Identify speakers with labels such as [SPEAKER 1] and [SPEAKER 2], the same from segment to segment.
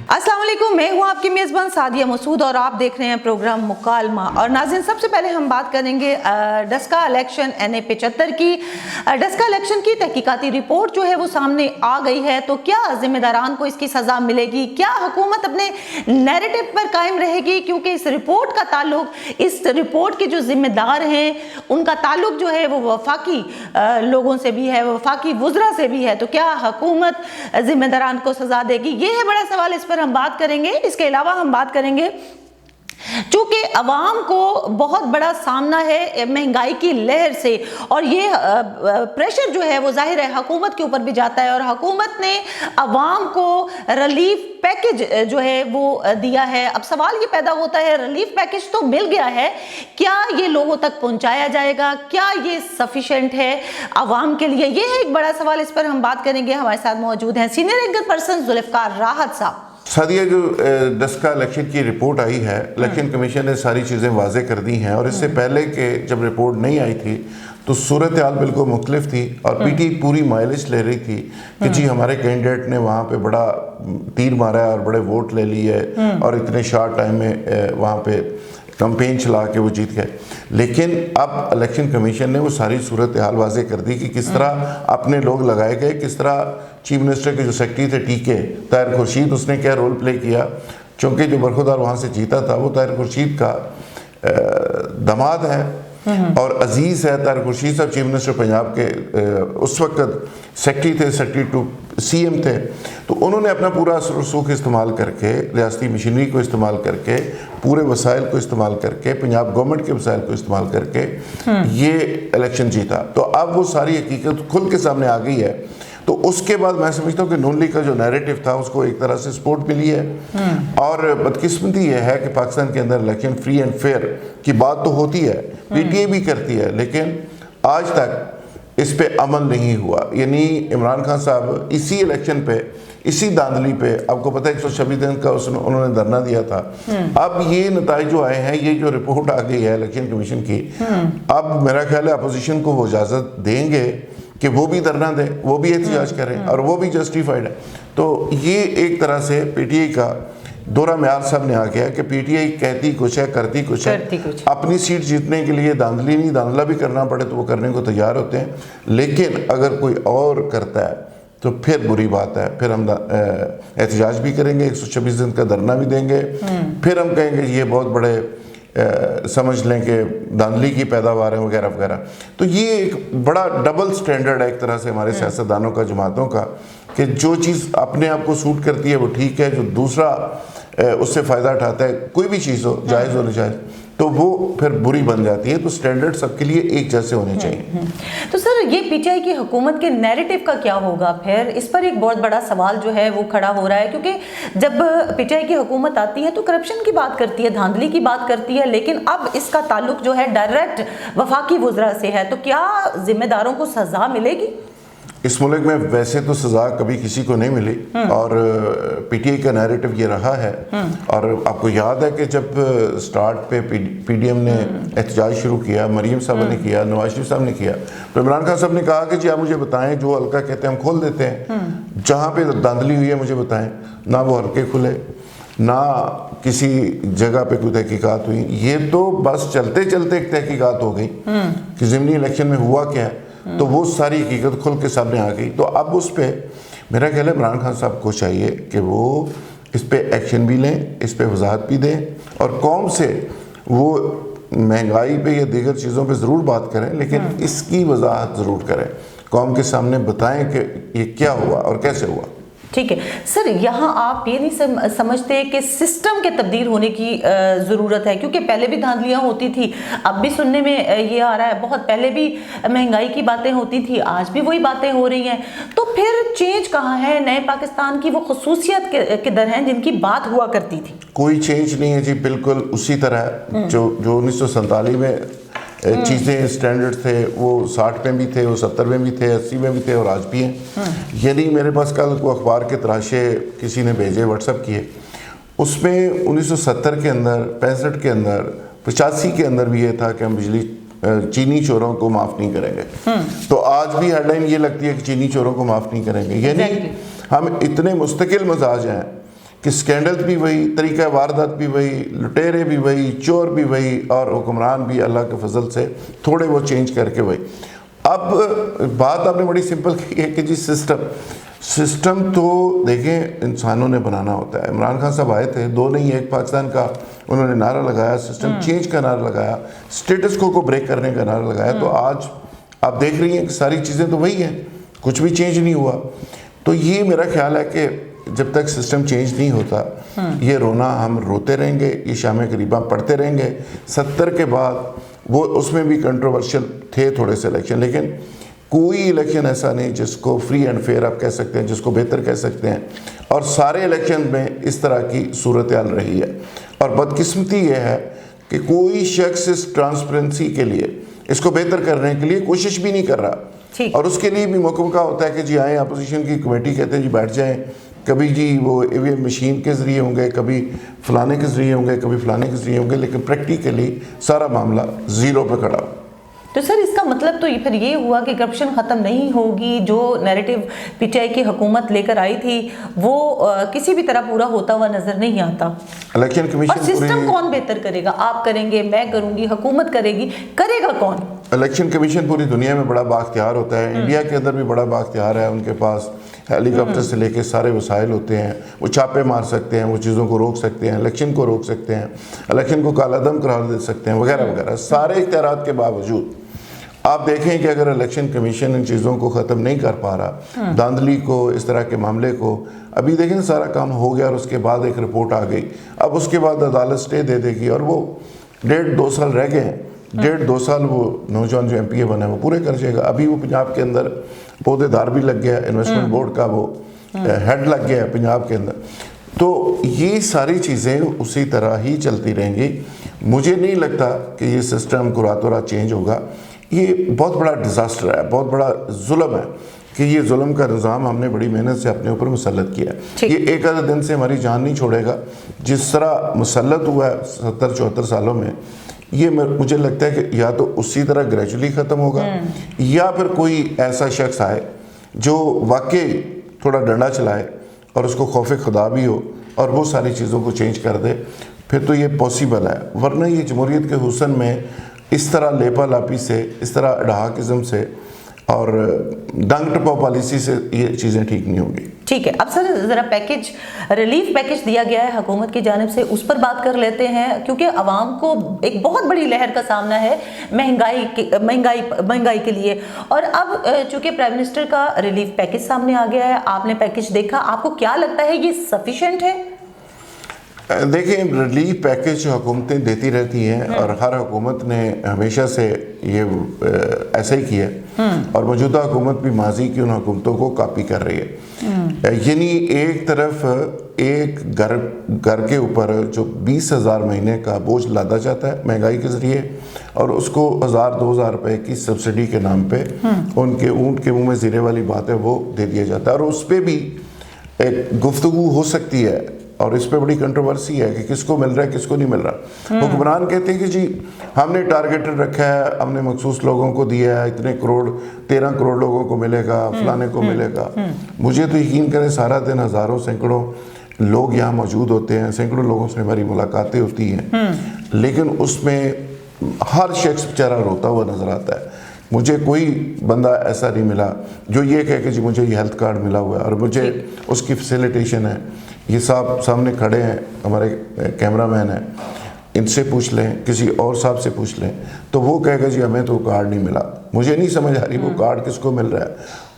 [SPEAKER 1] अस्सलाम वालेकुम, मैं हूँ आपकी मेज़बान सादिया मसूद और आप देख रहे हैं प्रोग्राम मुकालमा। और नाज़रीन, सबसे पहले हम बात करेंगे डस्का इलेक्शन NA 75 की। डस्का इलेक्शन की तहकीकाती रिपोर्ट जो है वो सामने आ गई है, तो क्या जिम्मेदारान को इसकी सज़ा मिलेगी? क्या हुकूमत अपने नैरेटिव पर कायम रहेगी? क्योंकि इस रिपोर्ट का ताल्लुक, इस रिपोर्ट के जो जिम्मेदार हैं उनका ताल्लुक जो है वो वफाकी लोगों से भी है, वफाकी वुज़रा से भी है। तो क्या हुकूमत जिम्मेदारान को सज़ा देगी? ये है बड़ा सवाल, इस पर हम बात करेंगे। इसके अलावा हम बात करेंगे चूंकि अवाम को बहुत बड़ा सामना है महंगाई की लहर से, और ये प्रेशर जो है वो जाहिर है हुकूमत के ऊपर भी जाता है, और हुकूमत ने अवाम को रिलीफ पैकेज जो है वो दिया है। अब सवाल ये पैदा होता है, रिलीफ पैकेज तो मिल गया है, क्या ये लोगों तक पहुंचाया जाएगा? क्या ये सफिशिएंट है अवाम के लिए? ये है एक बड़ा सवाल, इस पर हम बात करेंगे। हमारे साथ मौजूद हैं सीनियर एंकर पर्सन जुल्फ़िकार राहत साहब।
[SPEAKER 2] सादिया, जो डस्का इलेक्शन की रिपोर्ट आई है, इलेक्शन कमीशन ने सारी चीज़ें वाजे कर दी हैं, और इससे पहले के जब रिपोर्ट नहीं आई थी तो सूरत हाल बिल्कुल मुख्तलिफ थी, और पीटी पूरी माइलेज ले रही थी कि जी हमारे कैंडिडेट ने वहाँ पे बड़ा तीर मारा है और बड़े वोट ले लिए और इतने शॉर्ट टाइम में वहाँ पे कैंपेन चला के वो जीत गए। लेकिन अब इलेक्शन कमीशन ने वो सारी सूरत हाल वाजे कर दी कि किस तरह अपने लोग लगाए गए, किस तरह चीफ मिनिस्टर के जो सेक्रेटरी थे टीके ताहिर खुर्शीद, उसने क्या रोल प्ले किया। चूँकि जो बरखुरदार वहाँ से जीता था वो ताहिर खुर्शीद का दामाद है और अजीज़ है। ताहिर खुर्शीद साहब चीफ मिनिस्टर पंजाब के उस वक्त सेक्रेटरी थे, सेक्रेटरी टू CM थे। तो उन्होंने अपना पूरा रसूख इस्तेमाल करके, रियासती मशीनरी को इस्तेमाल करके, पूरे वसाइल को इस्तेमाल करके, पंजाब गवर्नमेंट के वसाइल को इस्तेमाल करके ये इलेक्शन जीता। तो अब वो सारी हकीकत खुल के सामने आ गई है। तो उसके बाद मैं समझता हूँ कि नून लीग का जो नैरेटिव था उसको एक तरह से सपोर्ट मिली है। और बदकिस्मती ये है कि पाकिस्तान के अंदर इलेक्शन फ्री एंड फेयर की बात तो होती है, PTA भी करती है, लेकिन आज तक इस पे अमल नहीं हुआ। यानी इमरान खान साहब इसी इलेक्शन पे, इसी धांधली पे, आपको पता है 126 दिन का उन्होंने धरना दिया था। अब ये नताइज जो आए हैं, ये जो रिपोर्ट आ गई है इलेक्शन कमीशन की, अब मेरा ख्याल है अपोजिशन को वो इजाज़त देंगे कि वो भी धरना दें, वो भी एहतजाज करें, और वो भी जस्टिफाइड है। तो ये एक तरह से PTA का दोहरा म्यार सामने आ गया कि PTA कहती कुछ है, करती कुछ है। अपनी सीट जीतने के लिए धांधली नहीं, धांधला भी करना पड़े तो वो करने को तैयार होते हैं, लेकिन अगर कोई और करता है तो फिर बुरी बात है। फिर हम एहतजाज भी करेंगे, 126 दिन का धरना भी देंगे, फिर हम कहेंगे ये बहुत बड़े समझ लें कि धांधली की पैदावार है वगैरह वगैरह। तो ये एक बड़ा डबल स्टैंडर्ड है एक तरह से हमारे सियासतदानों का, जमातों का, कि जो चीज़ अपने आप को सूट करती है वो ठीक है, जो दूसरा उससे फ़ायदा उठाता है, कोई भी चीज़ हो, जायज़ हो नाजायज़, तो वो फिर बुरी बन जाती है। तो स्टैंडर्ड सबके लिए एक जैसे होने चाहिए।
[SPEAKER 1] तो सर, ये PTI की हुकूमत के नैरेटिव का क्या होगा फिर? इस पर एक बहुत बड़ा सवाल जो है वो खड़ा हो रहा है, क्योंकि जब PTI की हुकूमत आती है तो करप्शन की बात करती है, धांधली की बात करती है, लेकिन अब इसका ताल्लुक जो है डायरेक्ट वफाकी वुज़रा से है। तो क्या जिम्मेदारों को सज़ा मिलेगी?
[SPEAKER 2] इस मुल्क में वैसे तो सज़ा कभी किसी को नहीं मिली, और PTA का नैरेटिव ये रहा है। और आपको याद है कि जब स्टार्ट पे PDM ने एहतजाज शुरू किया, मरीम साहब ने किया, नवाज शरीफ साहब ने किया, तो इमरान खान साहब ने कहा कि जी आप मुझे बताएं, जो हल्का कहते हैं हम खोल देते हैं, जहाँ पे धांधली हुई है मुझे बताएं। ना वो हल्के खुले, ना किसी जगह पे कोई तहकीकात हुई। ये तो बस चलते चलते एक तहकीकात हो गई कि ज़िमनी इलेक्शन में हुआ क्या है, तो वो सारी हकीकत खुल के सामने आ गई। तो अब उस पर मेरा ख्याल है इमरान खान साहब को चाहिए कि वो इस पे एक्शन भी लें, इस पे वजाहत भी दें, और कौम से वो महंगाई पे या दीगर चीज़ों पे ज़रूर बात करें, लेकिन इसकी वजाहत ज़रूर करें, कौम के सामने बताएं कि ये क्या हुआ और कैसे हुआ।
[SPEAKER 1] ठीक है सर, यहाँ आप ये नहीं समझते कि सिस्टम के तब्दील होने की ज़रूरत है? क्योंकि पहले भी धांधलियाँ होती थी, अब भी सुनने में ये आ रहा है, बहुत पहले भी महंगाई की बातें होती थी, आज भी वही बातें हो रही हैं। तो फिर चेंज कहाँ है? नए पाकिस्तान की वो खसूसियत किधर हैं जिनकी बात हुआ करती थी?
[SPEAKER 2] कोई चेंज नहीं है जी, बिल्कुल उसी तरह जो 1947 में चीज़ें स्टैंडर्ड थे, वो 60 में भी थे, वो 70 में भी थे, 80 में भी थे, और आज भी हैं। यदि मेरे पास कल को अखबार के तराशे किसी ने भेजे, व्हाट्सएप किए, उसमें 1970 के अंदर, 65 के अंदर, 85 के अंदर भी ये था कि हम बिजली चीनी चोरों को माफ़ नहीं करेंगे। तो आज भी हेडलाइन ये लगती है कि चीनी चोरों को माफ़ नहीं करेंगे। यानी हम इतने मुस्तकिल मजाज हैं कि स्कैंडल भी वही, तरीका वारदात भी वही, लुटेरे भी वही, चोर भी वही, और हुक्मरान भी अल्लाह के फजल से थोड़े वो चेंज करके वही। अब बात आपने बड़ी सिंपल की है कि जी सिस्टम तो देखें इंसानों ने बनाना होता है। इमरान खान साहब आए थे, दो नहीं एक पाकिस्तान का उन्होंने नारा लगाया, सिस्टम चेंज का नारा लगाया, स्टेटस को ब्रेक करने का नारा लगाया। तो आज आप देख रही हैं कि सारी चीज़ें तो वही हैं, कुछ भी चेंज नहीं हुआ। तो ये मेरा ख्याल है कि जब तक सिस्टम चेंज नहीं होता, ये रोना हम रोते रहेंगे, ये शाम करीबा पढ़ते रहेंगे। 70 के बाद वो उसमें भी कंट्रोवर्शियल थे थोड़े से इलेक्शन, लेकिन कोई इलेक्शन ऐसा नहीं जिसको फ्री एंड फेयर आप कह सकते हैं, जिसको बेहतर कह सकते हैं। और सारे इलेक्शन में इस तरह की सूरत हाल रही है। और बदकिस्मती ये है कि कोई शख्स इस ट्रांसपेरेंसी के लिए, इसको बेहतर करने के लिए कोशिश भी नहीं कर रहा। और उसके लिए भी मौका का होता है कि जी आए अपोजिशन की कमेटी, कहते हैं जी बैठ जाएं, कभी जी वो ईवीएम मशीन के ज़रिए होंगे, कभी फलाने के ज़रिए होंगे, कभी फलाने के ज़रिए होंगे, लेकिन प्रैक्टिकली सारा मामला ज़ीरो पे खड़ा।
[SPEAKER 1] तो सर इसका मतलब तो फिर ये हुआ कि करप्शन ख़त्म नहीं होगी, जो नैरेटिव पीटीआई की हुकूमत लेकर आई थी वो किसी भी तरह पूरा होता हुआ नजर नहीं आता।
[SPEAKER 2] इलेक्शन कमीशन
[SPEAKER 1] और सिस्टम कौन बेहतर करेगा? आप करेंगे, मैं करूंगी, हुकूमत करेगी, करेगा कौन?
[SPEAKER 2] इलेक्शन कमीशन पूरी दुनिया में बड़ा बाख्तियार होता है, इंडिया के अंदर भी बड़ा बाख्तियार है। उनके पास हेलीकॉप्टर से लेके सारे वसाइल होते हैं, वो छापे मार सकते हैं, वो चीज़ों को रोक सकते हैं, इलेक्शन को रोक सकते हैं, इलेक्शन को कालादम करार दे सकते हैं, वगैरह वगैरह। सारे इख्तियारात के बावजूद आप देखें कि अगर इलेक्शन कमीशन इन चीज़ों को ख़त्म नहीं कर पा रहा, धांधली को, इस तरह के मामले को, अभी देखें सारा काम हो गया और उसके बाद एक रिपोर्ट आ गई, अब उसके बाद अदालत स्टे दे देगी और वो 1.5-2 साल रह गए हैं, 1.5-2 साल वो नौजवान जो MPA बना है वो पूरे कर जाएगा। अभी वो पंजाब के अंदर पौधेदार भी लग गया, इन्वेस्टमेंट बोर्ड का वो हेड लग गया है पंजाब के अंदर। तो ये सारी चीज़ें उसी तरह ही चलती रहेंगी। मुझे नहीं लगता कि ये सिस्टम को रातों रात चेंज होगा। ये बहुत बड़ा डिज़ास्टर है, बहुत बड़ा जुल्म है कि ये जुल्म का निज़ाम हमने बड़ी मेहनत से अपने ऊपर मुसल्लत किया है। ये एक आधा दिन से हमारी जान नहीं छोड़ेगा। जिस तरह मुसल्लत हुआ है 70-74 सालों में, ये मुझे लगता है कि या तो उसी तरह ग्रेजुअली ख़त्म होगा, या फिर कोई ऐसा शख्स आए जो वाकई थोड़ा डंडा चलाए और उसको खौफ खुदा भी हो और वो सारी चीज़ों को चेंज कर दे, फिर तो ये पॉसिबल है। वरना ये जमहूरियत के हुस्न में इस तरह लेपा लापी से, इस तरह डहाकिज़म से और डंग टपा पॉलिसी से ये चीज़ें ठीक नहीं होंगी।
[SPEAKER 1] ठीक है, अब सर ज़रा पैकेज, रिलीफ पैकेज दिया गया है हुकूमत की जानिब से, उस पर बात कर लेते हैं, क्योंकि आवाम को एक बहुत बड़ी लहर का सामना है महंगाई के लिए। और अब चूंकि प्राइम मिनिस्टर का रिलीफ पैकेज सामने आ गया है, आपने पैकेज देखा, आपको क्या लगता है ये सफिशिएंट है?
[SPEAKER 2] देखिए, रिलीफ पैकेज हुकूमतें देती रहती हैं और हर हुकूमत ने हमेशा से ये ऐसा ही किया और मौजूदा हुकूमत भी माजी की उन हुकूमतों को कॉपी कर रही है। यानी एक तरफ एक घर के ऊपर जो 20,000 महीने का बोझ लादा जाता है महंगाई के ज़रिए, और उसको 1,000-2,000 रुपए की सब्सिडी के नाम पे उनके ऊँट के मुँह में ज़ीरे वाली बात है वो दे दिया जाता है। और उस पर भी एक गुफ्तगू हो सकती है और इस पे बड़ी कंट्रोवर्सी है कि किसको मिल रहा है किसको नहीं मिल रहा। हुक्मरान कहते हैं कि जी हमने टारगेटेड रखा है, हमने मखसूस लोगों को दिया है, इतने करोड़ 13 करोड़ लोगों को मिलेगा, फलाने को मिलेगा। मुझे तो यकीन करें सारा दिन हज़ारों सैकड़ों लोग यहाँ मौजूद होते हैं, सैकड़ों लोगों से हमारी मुलाकातें होती हैं, लेकिन उसमें हर शख्स बेचारा रोता हुआ नज़र आता है। मुझे कोई बंदा ऐसा नहीं मिला जो ये कहे कि जी मुझे ये हेल्थ कार्ड मिला हुआ है और मुझे उसकी फैसिलिटेशन है। ये साहब सामने खड़े हैं, हमारे कैमरामैन हैं, इनसे पूछ लें, किसी और साहब से पूछ लें, तो वो कहेगा जी हमें तो कार्ड नहीं मिला। मुझे नहीं समझ आ रही वो कार्ड किसको मिल रहा है,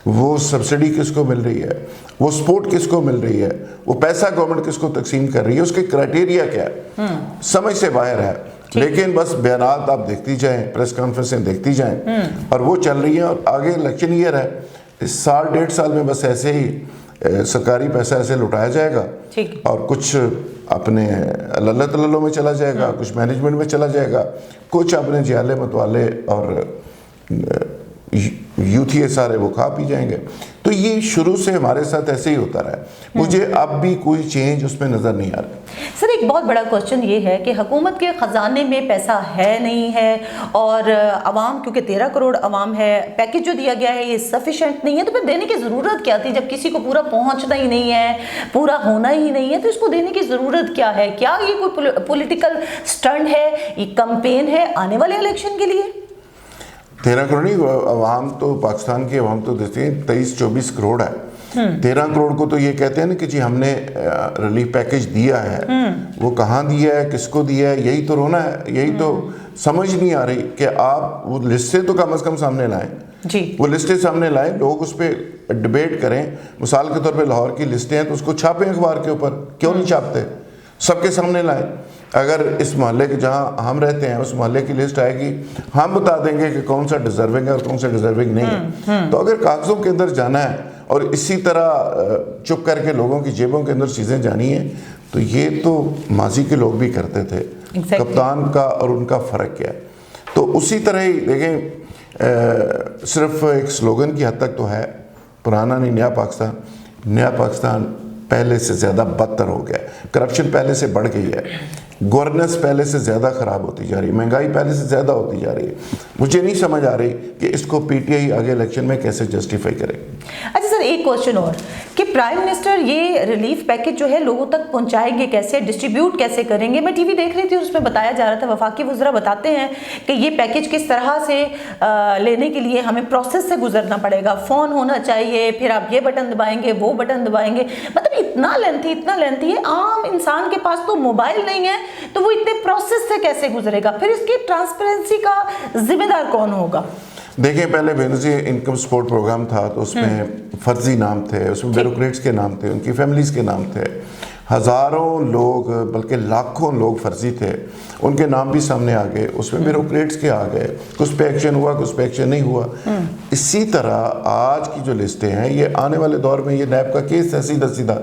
[SPEAKER 2] वो सब्सिडी किसको मिल रही है, वो सपोर्ट किसको मिल रही है, वो पैसा गवर्नमेंट किसको तकसीम कर रही है, उसके क्राइटेरिया क्या है, समझ से बाहर है। लेकिन बस बयानात आप देखती जाएं, प्रेस कॉन्फ्रेंसें देखती जाएं और वो चल रही हैं। और आगे इलेक्शन ईयर है, इस 1.5 साल में बस ऐसे ही सरकारी पैसा ऐसे लुटाया जाएगा और कुछ अपने लल्ला तल्लों में चला जाएगा, कुछ मैनेजमेंट में चला जाएगा, कुछ अपने जियाले मतवाले और यूथ ये सारे वो खा पी जाएंगे। तो ये शुरू से हमारे साथ ऐसे ही होता रहा है। मुझे अब भी कोई चेंज उसमें नज़र नहीं आ रहा।
[SPEAKER 1] सर एक बहुत बड़ा क्वेश्चन ये है कि हुकूमत के ख़जाने में पैसा है नहीं है, और आवाम, क्योंकि 13 करोड़ आवाम है, पैकेज जो दिया गया है ये सफिशेंट नहीं है, तो फिर देने की ज़रूरत क्या थी जब किसी को पूरा पहुंचना ही नहीं है, पूरा होना ही नहीं है, तो इसको देने की ज़रूरत क्या है? क्या ये कोई पॉलिटिकल स्टंट है, ये कैंपेन है आने वाले इलेक्शन के लिए?
[SPEAKER 2] 13 करोड़ नहीं, अवाम तो पाकिस्तान की अवाम तो देखते हैं 23-24 करोड़ है। 13 करोड़ को तो ये कहते हैं ना कि जी हमने रिलीफ पैकेज दिया है, वो कहाँ दिया है, किसको दिया है, यही तो रोना है। यही तो समझ नहीं आ रही कि आप वो लिस्टें तो कम से कम सामने लाएं
[SPEAKER 1] जी, वो
[SPEAKER 2] लिस्टें सामने लाएं, लोग उस पर डिबेट करें। मिसाल के तौर पे लाहौर की लिस्टें हैं तो उसको छापें अखबार के ऊपर, क्यों नहीं छापते? सबके सामने लाएं। अगर इस मोहल्ले के जहाँ हम रहते हैं उस मोहल्ले की लिस्ट आएगी, हम बता देंगे कि कौन सा डिजर्विंग है और कौन सा डिजर्विंग नहीं है। तो अगर कागजों के अंदर जाना है और इसी तरह चुप करके लोगों की जेबों के अंदर चीज़ें जानी है, तो ये तो माजी के लोग भी करते थे। कप्तान का और उनका फ़र्क क्या है? तो उसी तरह ही देखें, सिर्फ एक स्लोगन की हद तक तो है, पुराना नहीं नया पाकिस्तान। नया पाकिस्तान पहले से ज़्यादा बदतर हो गया, करप्शन पहले से बढ़ गई है, गवर्नेंस पहले से ज़्यादा ख़राब होती जा रही है, महंगाई पहले से ज़्यादा होती जा रही है। मुझे नहीं समझ आ रही कि इसको पीटीआई आगे इलेक्शन में कैसे जस्टिफाई करे।
[SPEAKER 1] अच्छा सर, एक क्वेश्चन और कि प्राइम मिनिस्टर ये रिलीफ पैकेज जो है लोगों तक पहुंचाएंगे कैसे, डिस्ट्रीब्यूट कैसे करेंगे? मैं टीवी देख रही थी, उसमें बताया जा रहा था, वफाकी वज़रा बताते हैं कि ये पैकेज किस तरह से लेने के लिए हमें प्रोसेस से गुजरना पड़ेगा। फ़ोन होना चाहिए, फिर आप ये बटन दबाएंगे, वो बटन दबाएंगे, मतलब इतना लेंथी है। आम इंसान के पास तो मोबाइल नहीं है, तो वो इतने प्रोसेस से कैसे गुजरेगा? फिर इसकी ट्रांसपेरेंसी का जिम्मेदार कौन होगा?
[SPEAKER 2] देखिए, पहले बेनज़ीर इनकम सपोर्ट प्रोग्राम था तो उसमें फर्जी नाम थे, उसमें ब्यूरोक्रेट्स के नाम थे, उनकी फैमिलीज़ के नाम थे। हज़ारों लोग बल्कि लाखों लोग फर्जी थे, उनके नाम भी सामने आ गए, उसमें ब्यूरोक्रेट्स के आ गए, कुछ पे एक्शन हुआ, कुछ पे एक्शन नहीं हुआ। इसी तरह आज की जो लिस्टें हैं ये आने वाले दौर में ये नैब का केस है सीधा सीधा,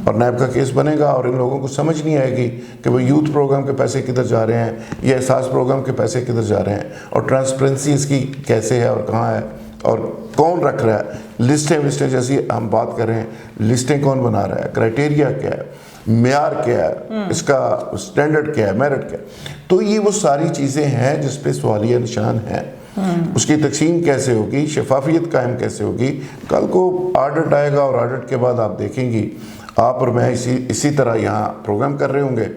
[SPEAKER 2] और नैब का केस बनेगा और इन लोगों को समझ नहीं आएगी कि वो यूथ प्रोग्राम के पैसे किधर जा रहे हैं या एहसास प्रोग्राम के पैसे किधर जा रहे हैं, और ट्रांसपेरेंसी इसकी कैसे है और कहाँ है और कौन रख रहा है। लिस्टें जैसी हम बात कर रहे हैं, लिस्टें कौन बना रहा है, क्राइटेरिया क्या है, म्यार क्या है, इसका स्टैंडर्ड क्या है, मेरिट क्या है। तो ये वो सारी चीज़ें हैं जिस पे सवालिया निशान है। उसकी तकसीम कैसे होगी, शफाफियत कायम कैसे होगी? कल को ऑडिट आएगा और ऑडिट के बाद आप देखेंगी, आप और मैं इसी तरह यहाँ प्रोग्राम कर रहे होंगे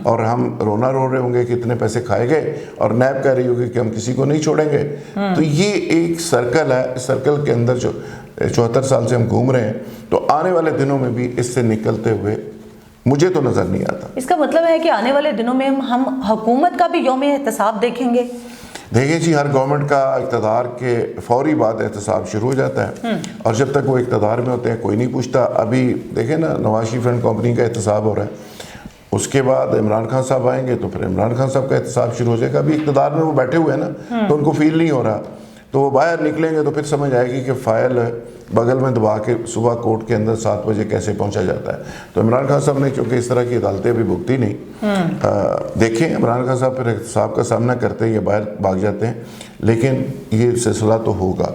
[SPEAKER 2] और हम रोना रो रहे होंगे कि इतने पैसे खाए गए, और नैब कह रही होगी कि हम किसी को नहीं छोड़ेंगे। तो ये एक सर्कल है, इस सर्कल के अंदर जो 74 साल से हम घूम रहे हैं, तो आने वाले दिनों में भी इससे निकलते हुए मुझे तो नज़र नहीं आता।
[SPEAKER 1] इसका मतलब है कि आने वाले दिनों में हम हुकूमत का भी यौम एहतसाब देखेंगे?
[SPEAKER 2] देखिए जी, हर गवर्नमेंट का इक़्तिदार के फौरी बाद एहतसाब शुरू हो जाता है, और जब तक वो इक़्तिदार में होते हैं कोई नहीं पूछता। अभी देखें ना, नवाज शरीफ एंड कंपनी का एहतसाब हो रहा है, उसके बाद इमरान खान साहब आएंगे तो फिर इमरान खान साहब का एहतसाब शुरू हो जाएगा। अभी इक़्तिदार में वो बैठे हुए हैं ना, तो उनको फील नहीं हो रहा, तो वो बाहर निकलेंगे तो फिर समझ आएगी कि फ़ाइल बगल में दबा के सुबह कोर्ट के अंदर 7 बजे कैसे पहुंचा जाता है। तो इमरान खान साहब ने चूँकि इस तरह की अदालतें भी भुगती नहीं, देखें इमरान खान साहब फिर एहतसाब का सामना करते हैं या बाहर भाग जाते हैं, लेकिन ये सिलसिला तो होगा।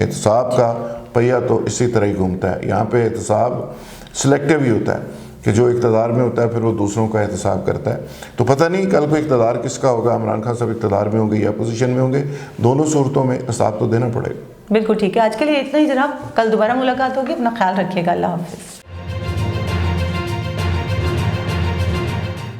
[SPEAKER 2] एहतसाब का पहिया तो इसी तरह ही घूमता है। यहाँ पे एहतसाब सिलेक्टिव ही होता है कि जो इक़्तिदार में होता है फिर वो दूसरों का एहतसाब करता है। तो पता नहीं कल को इक़्तिदार किसका होगा, इमरान खान साहब इक़्तिदार में होंगे या अपोजिशन में होंगे, दोनों सूरतों में हिसाब तो देना पड़ेगा।
[SPEAKER 1] बिल्कुल ठीक है, आज के लिए इतना ही जनाब, कल दोबारा मुलाकात होगी, अपना ख्याल रखिएगा, अल्लाह हाफिज़।